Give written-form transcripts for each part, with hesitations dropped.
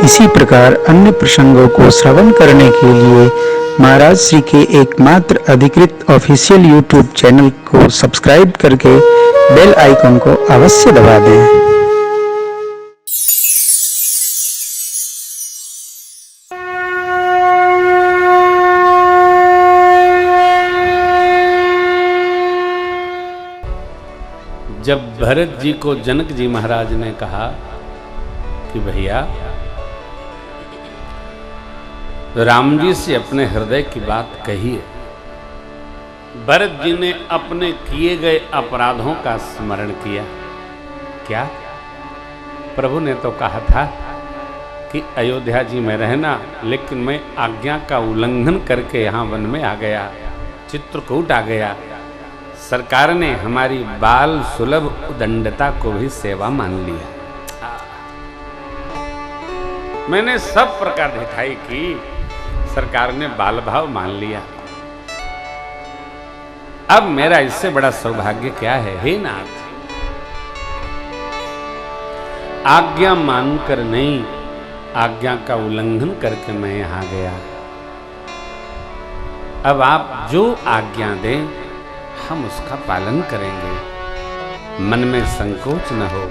इसी प्रकार अन्य प्रसंगों को श्रवण करने के लिए महाराज श्री के एकमात्र अधिकृत ऑफिशियल यूट्यूब चैनल को सब्सक्राइब करके बेल आइकन को अवश्य दबा दें। जब भरत जी को जनक जी महाराज ने कहा कि भैया राम जी से अपने हृदय की बात कहिए, भरत जी ने अपने किए गए अपराधों का स्मरण किया। क्या? प्रभु ने तो कहा था कि अयोध्या जी में रहना, लेकिन मैं आज्ञा का उल्लंघन करके यहाँ वन में आ गया, चित्रकूट आ गया। सरकार ने हमारी बाल सुलभ उदंडता को भी सेवा मान लिया। मैंने सब प्रकार दिखाई की, सरकार ने बाल भाव मान लिया। अब मेरा इससे बड़ा सौभाग्य क्या है? हे नाथ, आज्ञा मानकर नहीं, आज्ञा का उल्लंघन करके मैं यहां गया। अब आप जो आज्ञा दें हम उसका पालन करेंगे। मन में संकोच न हो,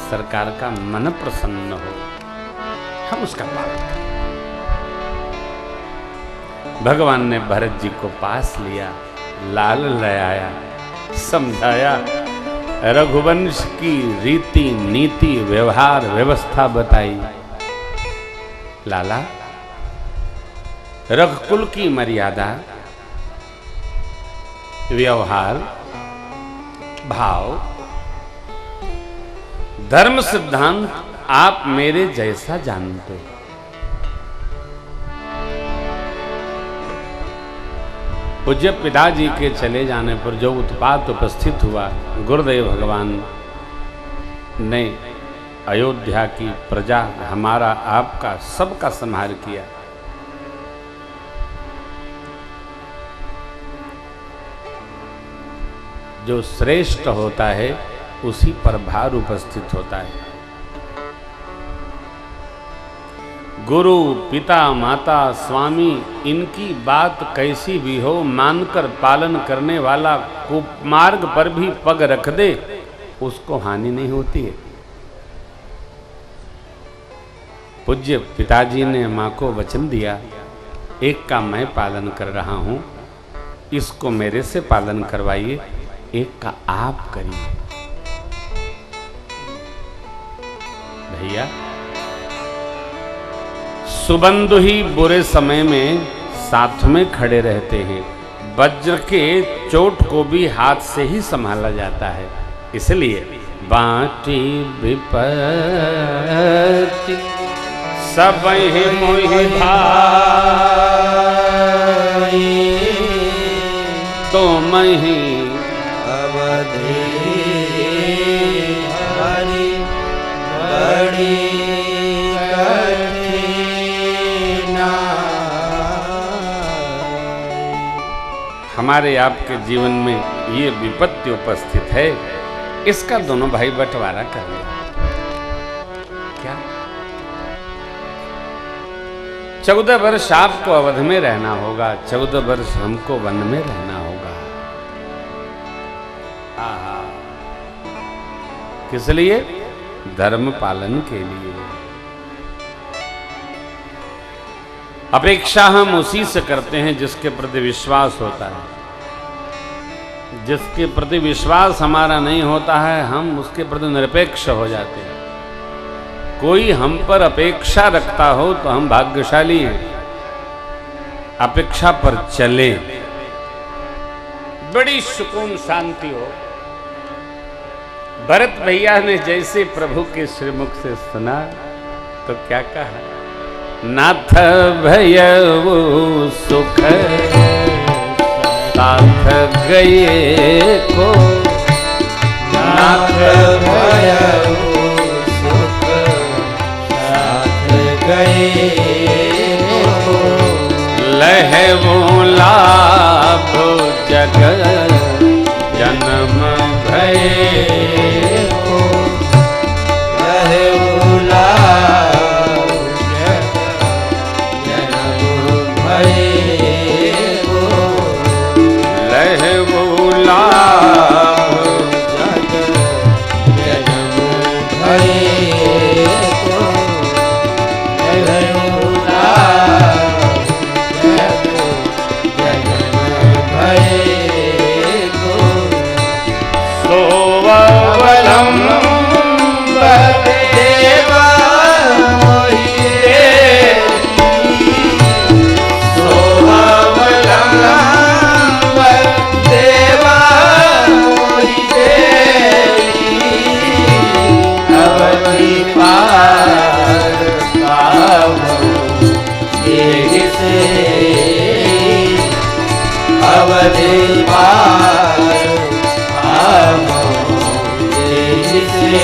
सरकार का मन प्रसन्न हो, हम उसका पालन करेंगे। भगवान ने भरत जी को पास लिया, लाल लगाया, समझाया, रघुवंश की रीति नीति व्यवहार व्यवस्था बताई। लाला, रघुकुल की मर्यादा, व्यवहार, भाव, धर्म सिद्धांत आप मेरे जैसा जानते हो। पूज्य पिताजी के चले जाने पर जो उत्पात उपस्थित हुआ, गुरुदेव भगवान ने अयोध्या की प्रजा, हमारा आपका सबका संहार किया। जो श्रेष्ठ होता है उसी पर भार उपस्थित होता है। गुरु, पिता, माता, स्वामी, इनकी बात कैसी भी हो, मानकर पालन करने वाला कुमार्ग पर भी पग रख दे, उसको हानि नहीं होती है। पूज्य पिताजी ने मां को वचन दिया, एक का मैं पालन कर रहा हूं, इसको मेरे से पालन करवाइए, एक का आप करिए। भैया, सुबंधु ही बुरे समय में साथ में खड़े रहते हैं। वज्र के चोट को भी हाथ से ही संभाला जाता है। इसलिए बाटी विपत्ति सब मोहि भाई, तो मही अवधि हरि बड़ी हमारे आपके जीवन में ये विपत्ति उपस्थित है, इसका दोनों भाई बंटवारा कर ले। क्या 14 वर्ष आपको अवध में रहना होगा, 14 वर्ष हमको वन में रहना होगा। आहा, किस लिए? धर्म पालन के लिए। अपेक्षा हम उसी से करते हैं जिसके प्रति विश्वास होता है। जिसके प्रति विश्वास हमारा नहीं होता है, हम उसके प्रति निरपेक्ष हो जाते हैं। कोई हम पर अपेक्षा रखता हो तो हम भाग्यशाली हैं। अपेक्षा पर चले, बड़ी सुकून शांति हो। भरत भैया ने जैसे प्रभु के श्रीमुख से सुना तो क्या कहा? नाथ भयउ सुख साथ गए को, नाथ भयउ सुख साथ गए को, लहवो लाभ जग जन्म भय को, लहवो लाभ अवधि पार पावो जिसे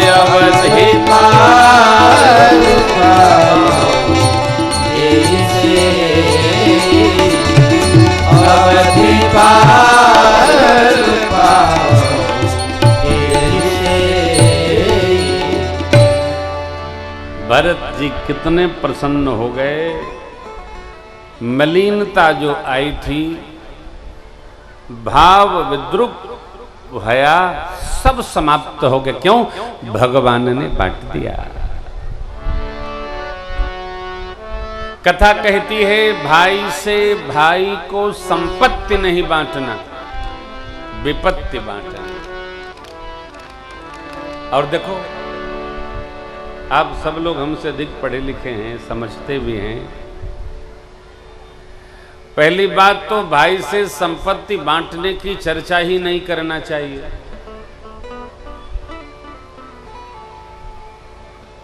अवधि पार पावो जिसे अवधि पार पावो जिसे। भरत जी कितने प्रसन्न हो गए। मलिनता जो आई थी, भाव विद्रुप भया, सब समाप्त हो गया। क्यों? भगवान ने बांट दिया। कथा कहती है भाई से भाई को संपत्ति नहीं बांटना, विपत्ति बांटना। और देखो, आप सब लोग हमसे अधिक पढ़े लिखे हैं, समझते भी हैं। पहली बात तो भाई से संपत्ति बांटने की चर्चा ही नहीं करना चाहिए।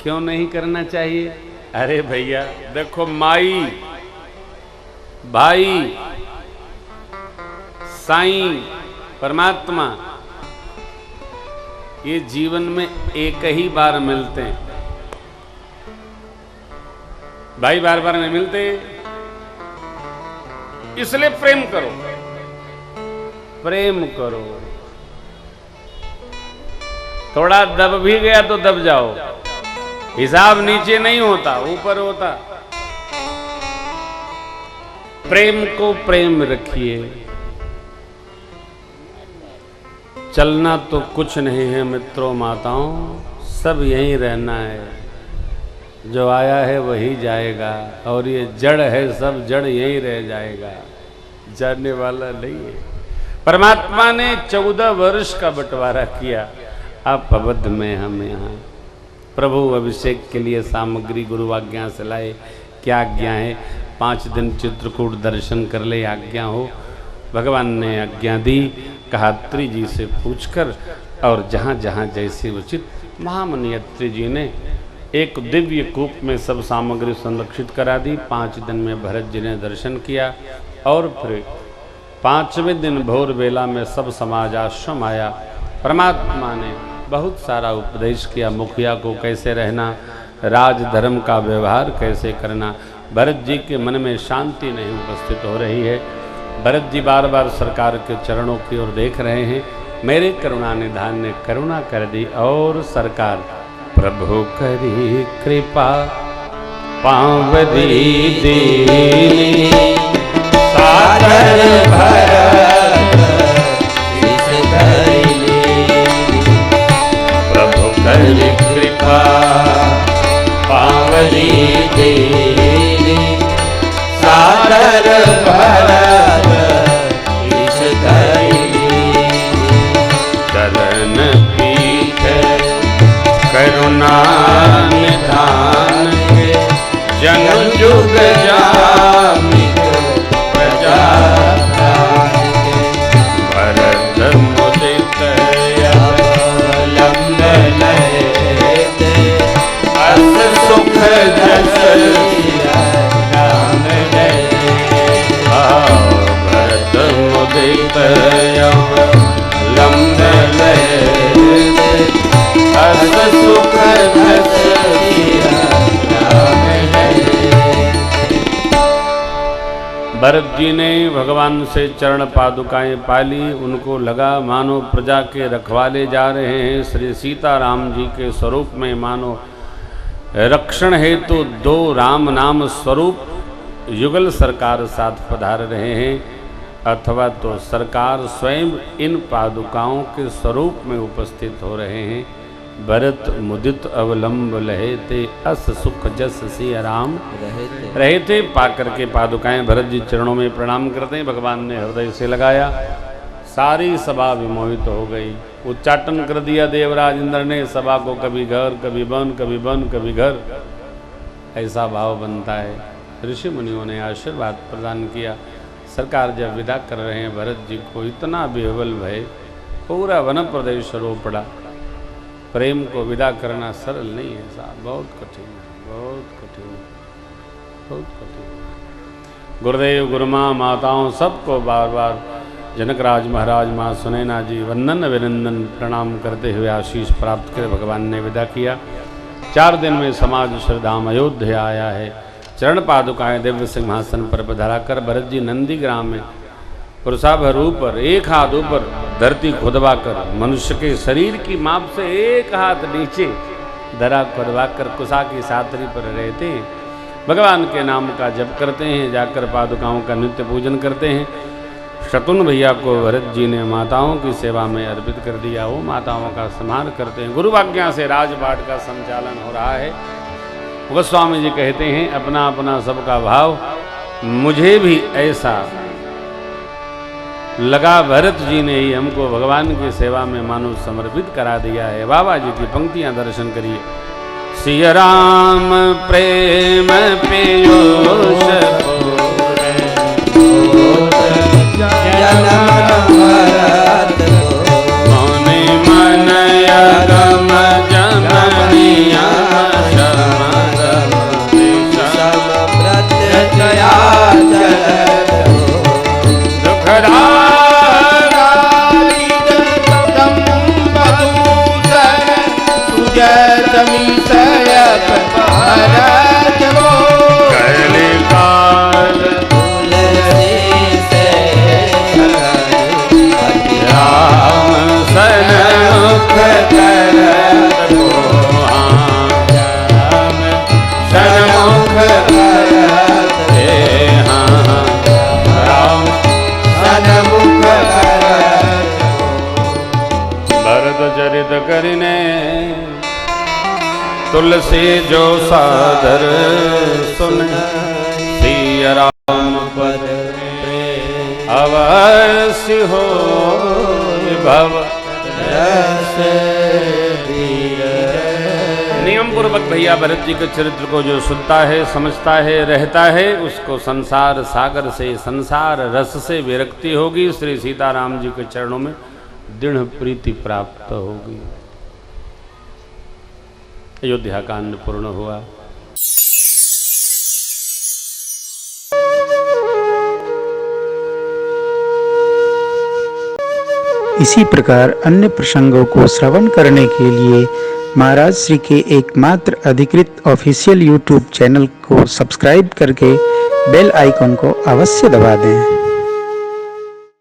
क्यों नहीं करना चाहिए? अरे भैया देखो, माई, भाई, साईं, परमात्मा, ये जीवन में एक ही बार मिलते हैं। भाई बार बार नहीं मिलते, इसलिए प्रेम करो, प्रेम करो। थोड़ा दब भी गया तो दब जाओ, हिसाब नीचे नहीं होता, ऊपर होता। प्रेम को प्रेम रखिए। चलना तो कुछ नहीं है मित्रों माताओं, सब यहीं रहना है। जो आया है वही जाएगा, और ये जड़ है, सब जड़ यहीं रह जाएगा, जाने वाला नहीं है। परमात्मा ने 14 वर्ष का बंटवारा किया। आप अवध में, हम यहाँ प्रभु अभिषेक के लिए सामग्री गुरु आज्ञा से लाए। क्या आज्ञा है? 5 दिन चित्रकूट दर्शन कर ले, आज्ञा हो। भगवान ने आज्ञा दी, कहा अत्रि जी से पूछकर, और जहाँ जहाँ जैसे उचित। महामुनि अत्रि जी ने एक दिव्य कूप में सब सामग्री संरक्षित करा दी। 5 दिन में भरत जी ने दर्शन किया, और फिर 5वें दिन भोर बेला में सब समाज आश्रम आया। परमात्मा ने बहुत सारा उपदेश किया, मुखिया को कैसे रहना, राजधर्म का व्यवहार कैसे करना। भरत जी के मन में शांति नहीं उपस्थित हो रही है। भरत जी बार बार सरकार के चरणों की ओर देख रहे हैं। मेरे करुणा निधान ने करुणा कर दी, और सरकार प्रभु करी कृपा पावदी दीनी, सादर भरत इस धरिली। प्रभु करी कृपा पावनी दीनी, सादर भरत इस धरिली। चरण पीठ करुणा निधान के, जन जुग जामित प्रजा भरत मुदित अवलंब लहते, अस सुख जस राम लहे। भरत मुदित अवलंब लहते, अस सुख जस राम लहे। भरत जी ने भगवान से चरण पादुकाएं पाली। उनको लगा मानो प्रजा के रखवाले जा रहे हैं। श्री सीताराम जी के स्वरूप में मानो रक्षण हेतु 2 राम नाम स्वरूप युगल सरकार साथ पधार रहे हैं, अथवा तो सरकार स्वयं इन पादुकाओं के स्वरूप में उपस्थित हो रहे हैं। भरत मुदित अवलंब लहे ते, अस सुख जस सिय राम रहे थे। पाकर के पादुकाएं भरत जी चरणों में प्रणाम करते हैं। भगवान ने हृदय से लगाया, सारी सभा विमोहित हो गई। उच्चाटन कर दिया देवराज इंद्र ने सभा को, कभी घर कभी वन, कभी वन कभी घर, ऐसा भाव बनता है। ऋषि मुनियों ने आशीर्वाद प्रदान किया। सरकार जब विदा कर रहे हैं भरत जी को, इतना विह्वल भय, पूरा वन प्रदेश रो पड़ा। प्रेम को विदा करना सरल नहीं है साहब, बहुत कठिन है, बहुत कठिन, बहुत कठिन। गुरुदेव गुरुमाँ माताओं सबको बार बार जनकराज महाराज माँ सुनैना जी वंदन अभिनंदन प्रणाम करते हुए आशीष प्राप्त कर भगवान ने विदा किया। 4 दिन में समाज श्रद्धाम अयोध्या आया है। चरण पादुकाएं दिव्य सिंहासन पर पधरा कर भरत जी नंदी ग्राम में पुरुषाभर ऊपर 1 हाथ ऊपर धरती खुदवा कर मनुष्य के शरीर की माप से 1 हाथ नीचे धरा खुदवा कर कुशा की सातरी पर रहते हैं। भगवान के नाम का जप करते हैं, जाकर पादुकाओं का नित्य पूजन करते हैं। शतुन भैया को भरत जी ने माताओं की सेवा में अर्पित कर दिया। वो माताओं का सम्मान करते हैं। गुरु आज्ञा से राजपाट का संचालन हो रहा है। गोस्वामी जी कहते हैं अपना अपना सबका भाव मुझे भी ऐसा लगा, भरत जी ने ही हमको भगवान की सेवा में मानो समर्पित करा दिया है। बाबा जी की पंक्तियां दर्शन करिए। सिया राम प्रेम पीयूष मौनि मन अगम जमनिया करने तुलसी जो सादर सुन सिया राम पद अवश्य हो भव नियम पूर्वक भैया भरत जी के चरित्र को जो सुनता है, समझता है, रहता है, उसको संसार सागर से, संसार रस से विरक्ति होगी। श्री सीताराम जी के चरणों में दृढ़ प्रीति प्राप्त होगी। अयोध्या कांड पूर्ण हुआ। इसी प्रकार अन्य प्रसंगों को श्रवण करने के लिए महाराज श्री के एकमात्र अधिकृत ऑफिशियल यूट्यूब चैनल को सब्सक्राइब करके बेल आइकन को अवश्य दबा दें।